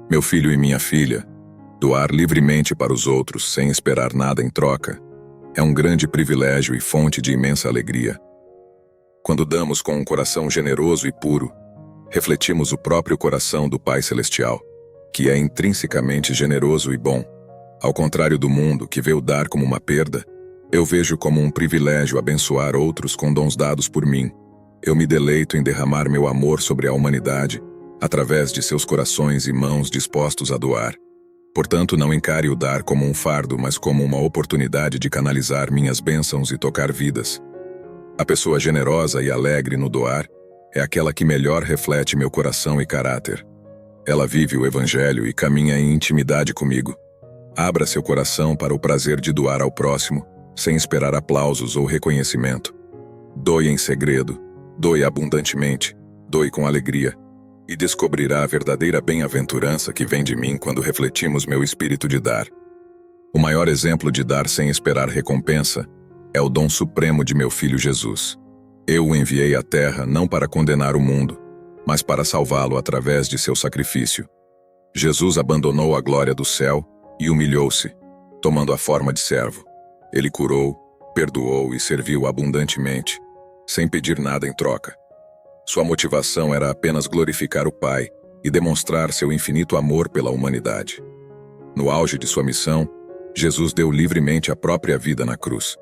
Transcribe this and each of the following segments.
Meu filho e minha filha, doar livremente para os outros sem esperar nada em troca é um grande privilégio e fonte de imensa alegria. Quando damos com um coração generoso e puro, refletimos o próprio coração do Pai Celestial, que é intrinsecamente generoso e bom. Ao contrário do mundo, que vê o dar como uma perda, eu vejo como um privilégio abençoar outros com dons dados por mim. Eu me deleito em derramar meu amor sobre a humanidade, através de seus corações e mãos dispostos a doar. Portanto, não encare o dar como um fardo, mas como uma oportunidade de canalizar minhas bênçãos e tocar vidas. A pessoa generosa e alegre no doar é aquela que melhor reflete meu coração e caráter. Ela vive o Evangelho e caminha em intimidade comigo. Abra seu coração para o prazer de doar ao próximo, sem esperar aplausos ou reconhecimento. Doe em segredo, doe abundantemente, doe com alegria, e descobrirá a verdadeira bem-aventurança que vem de mim quando refletimos meu espírito de dar. O maior exemplo de dar sem esperar recompensa é o dom supremo de meu Filho Jesus. Eu o enviei à terra não para condenar o mundo, mas para salvá-lo através de seu sacrifício. Jesus abandonou a glória do céu e humilhou-se, tomando a forma de servo. Ele curou, perdoou e serviu abundantemente, sem pedir nada em troca. Sua motivação era apenas glorificar o Pai e demonstrar seu infinito amor pela humanidade. No auge de sua missão, Jesus deu livremente a própria vida na cruz.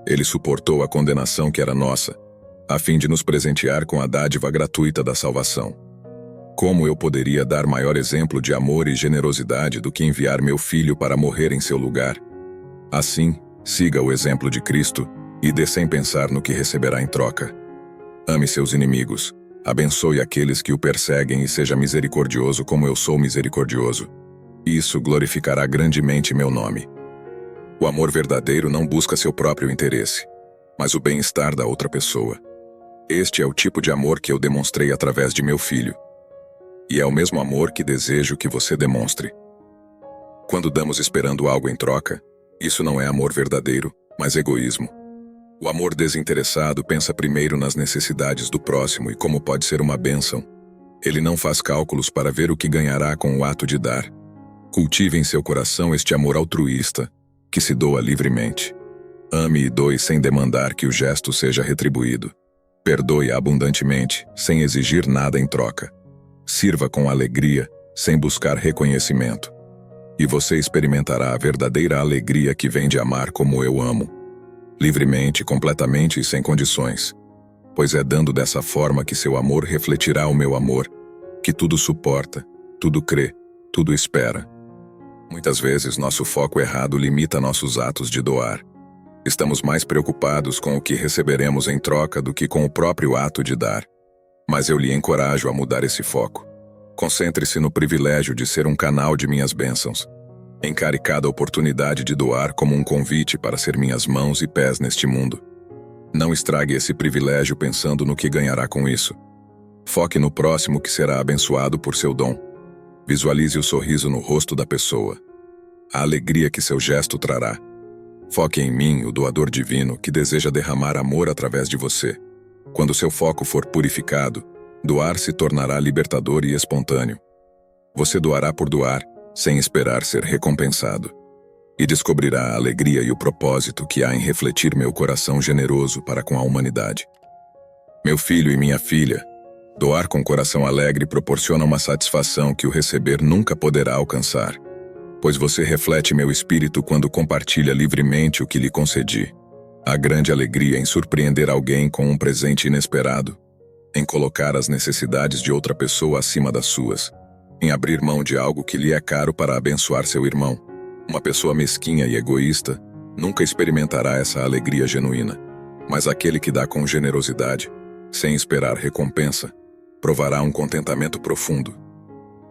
Ele suportou a condenação que era nossa, a fim de nos presentear com a dádiva gratuita da salvação. Como eu poderia dar maior exemplo de amor e generosidade do que enviar meu filho para morrer em seu lugar? Assim, siga o exemplo de Cristo e dê sem pensar no que receberá em troca. Ame seus inimigos, abençoe aqueles que o perseguem e seja misericordioso como eu sou misericordioso. Isso glorificará grandemente meu nome. O amor verdadeiro não busca seu próprio interesse, mas o bem-estar da outra pessoa. Este é o tipo de amor que eu demonstrei através de meu filho. E é o mesmo amor que desejo que você demonstre. Quando damos esperando algo em troca, isso não é amor verdadeiro, mas egoísmo. O amor desinteressado pensa primeiro nas necessidades do próximo e como pode ser uma bênção. Ele não faz cálculos para ver o que ganhará com o ato de dar. Cultive em seu coração este amor altruísta, que se doa livremente. Ame e doe sem demandar que o gesto seja retribuído. Perdoe abundantemente, sem exigir nada em troca. Sirva com alegria, sem buscar reconhecimento. E você experimentará a verdadeira alegria que vem de amar como eu amo. Livremente, completamente e sem condições. Pois é dando dessa forma que seu amor refletirá o meu amor, que tudo suporta, tudo crê, tudo espera. Muitas vezes nosso foco errado limita nossos atos de doar. Estamos mais preocupados com o que receberemos em troca do que com o próprio ato de dar. Mas eu lhe encorajo a mudar esse foco. Concentre-se no privilégio de ser um canal de minhas bênçãos. Encare cada oportunidade de doar como um convite para ser minhas mãos e pés neste mundo. Não estrague esse privilégio pensando no que ganhará com isso. Foque no próximo que será abençoado por seu dom. Visualize o sorriso no rosto da pessoa, a alegria que seu gesto trará. Foque em mim, o doador divino, que deseja derramar amor através de você. Quando seu foco for purificado, doar se tornará libertador e espontâneo. Você doará por doar, sem esperar ser recompensado. E descobrirá a alegria e o propósito que há em refletir meu coração generoso para com a humanidade. Meu filho e minha filha, doar com coração alegre proporciona uma satisfação que o receber nunca poderá alcançar, pois você reflete meu espírito quando compartilha livremente o que lhe concedi. Há grande alegria em surpreender alguém com um presente inesperado, em colocar as necessidades de outra pessoa acima das suas, em abrir mão de algo que lhe é caro para abençoar seu irmão. Uma pessoa mesquinha e egoísta nunca experimentará essa alegria genuína, mas aquele que dá com generosidade, sem esperar recompensa, provará um contentamento profundo.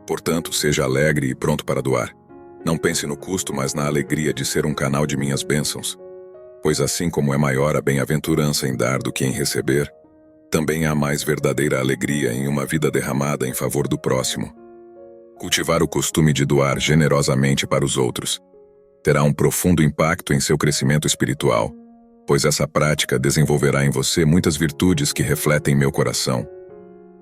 Portanto, seja alegre e pronto para doar. Não pense no custo, mas na alegria de ser um canal de minhas bênçãos. Pois assim como é maior a bem-aventurança em dar do que em receber, também há mais verdadeira alegria em uma vida derramada em favor do próximo. Cultivar o costume de doar generosamente para os outros terá um profundo impacto em seu crescimento espiritual, pois essa prática desenvolverá em você muitas virtudes que refletem meu coração.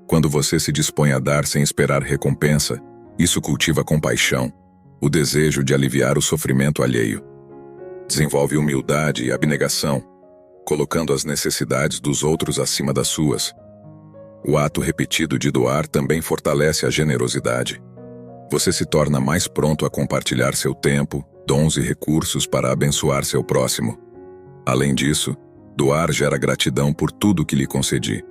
Quando você se dispõe a dar sem esperar recompensa, Isso cultiva compaixão, o desejo de aliviar o sofrimento alheio. Desenvolve humildade e abnegação, colocando as necessidades dos outros acima das suas. O ato repetido de doar também fortalece a generosidade. Você se torna mais pronto a compartilhar seu tempo, dons e recursos para abençoar seu próximo. Além disso, doar gera gratidão por tudo que lhe concedi.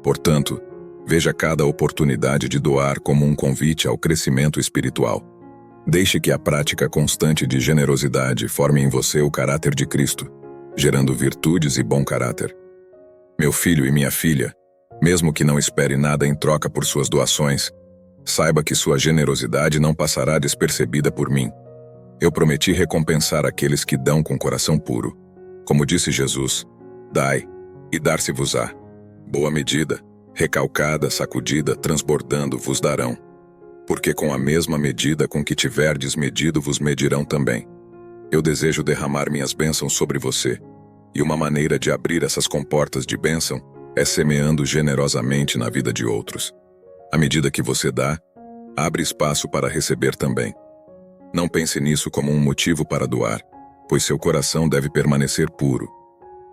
Portanto, veja cada oportunidade de doar como um convite ao crescimento espiritual. Deixe que a prática constante de generosidade forme em você o caráter de Cristo, gerando virtudes e bom caráter. Meu filho e minha filha, mesmo que não espere nada em troca por suas doações, saiba que sua generosidade não passará despercebida por mim. Eu prometi recompensar aqueles que dão com coração puro. Como disse Jesus, dai, e dar-se-vos-á. Boa medida, recalcada, sacudida, transbordando, vos darão. Porque com a mesma medida com que tiverdes medido, vos medirão também. Eu desejo derramar minhas bênçãos sobre você, e uma maneira de abrir essas comportas de bênção é semeando generosamente na vida de outros. À medida que você dá, abre espaço para receber também. Não pense nisso como um motivo para doar, pois seu coração deve permanecer puro.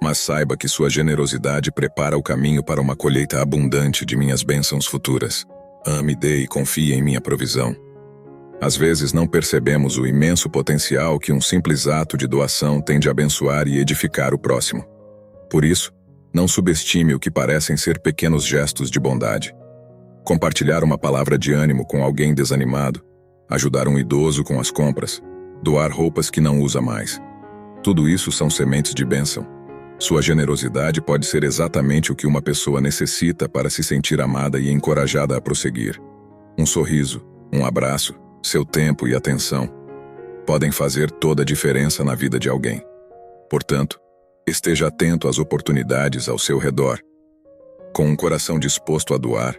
Mas saiba que sua generosidade prepara o caminho para uma colheita abundante de minhas bênçãos futuras. Ame, dê e confie em minha provisão. Às vezes não percebemos o imenso potencial que um simples ato de doação tem de abençoar e edificar o próximo. Por isso, não subestime o que parecem ser pequenos gestos de bondade. Compartilhar uma palavra de ânimo com alguém desanimado, ajudar um idoso com as compras, doar roupas que não usa mais. Tudo isso são sementes de bênção. Sua generosidade pode ser exatamente o que uma pessoa necessita para se sentir amada e encorajada a prosseguir. Um sorriso, um abraço, seu tempo e atenção podem fazer toda a diferença na vida de alguém. Portanto, esteja atento às oportunidades ao seu redor. Com um coração disposto a doar,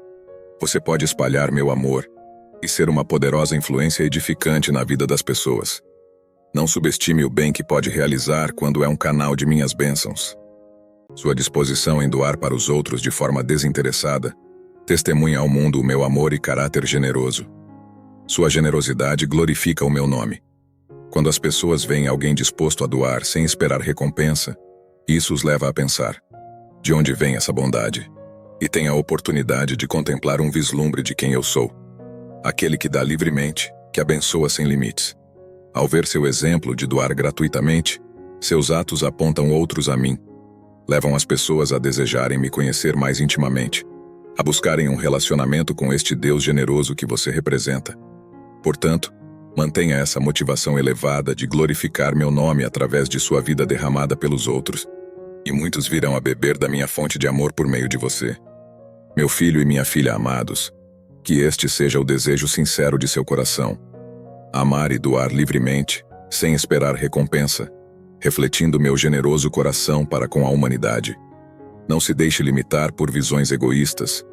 você pode espalhar meu amor e ser uma poderosa influência edificante na vida das pessoas. Não subestime o bem que pode realizar quando é um canal de minhas bênçãos. Sua disposição em doar para os outros de forma desinteressada testemunha ao mundo o meu amor e caráter generoso. Sua generosidade glorifica o meu nome. Quando as pessoas veem alguém disposto a doar sem esperar recompensa, isso os leva a pensar: de onde vem essa bondade? E tem a oportunidade de contemplar um vislumbre de quem eu sou. Aquele que dá livremente, que abençoa sem limites. Ao ver seu exemplo de doar gratuitamente, seus atos apontam outros a mim. Levam as pessoas a desejarem me conhecer mais intimamente, a buscarem um relacionamento com este Deus generoso que você representa. Portanto, mantenha essa motivação elevada de glorificar meu nome através de sua vida derramada pelos outros, e muitos virão a beber da minha fonte de amor por meio de você. Meu filho e minha filha amados, que este seja o desejo sincero de seu coração. Amar e doar livremente, sem esperar recompensa, refletindo meu generoso coração para com a humanidade. Não se deixe limitar por visões egoístas.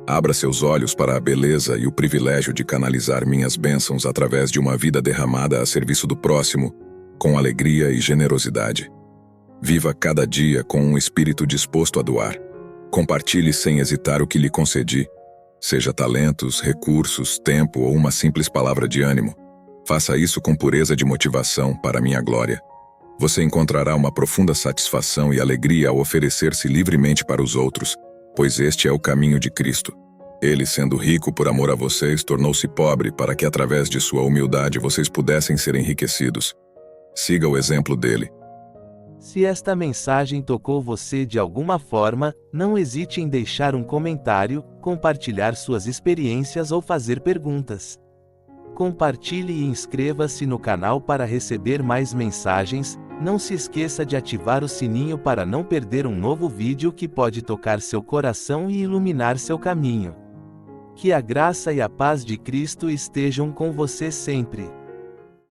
Abra seus olhos para a beleza e o privilégio de canalizar minhas bênçãos através de uma vida derramada a serviço do próximo, com alegria e generosidade. Viva cada dia com um espírito disposto a doar. Compartilhe sem hesitar o que lhe concedi, seja talentos, recursos, tempo ou uma simples palavra de ânimo. Faça isso com pureza de motivação para minha glória. Você encontrará uma profunda satisfação e alegria ao oferecer-se livremente para os outros, pois este é o caminho de Cristo. Ele, sendo rico por amor a vocês, tornou-se pobre para que através de sua humildade vocês pudessem ser enriquecidos. Siga o exemplo dele. Se esta mensagem tocou você de alguma forma, não hesite em deixar um comentário, compartilhar suas experiências ou fazer perguntas. Compartilhe e inscreva-se no canal para receber mais mensagens. Não se esqueça de ativar o sininho para não perder um novo vídeo que pode tocar seu coração e iluminar seu caminho. Que a graça e a paz de Cristo estejam com você sempre.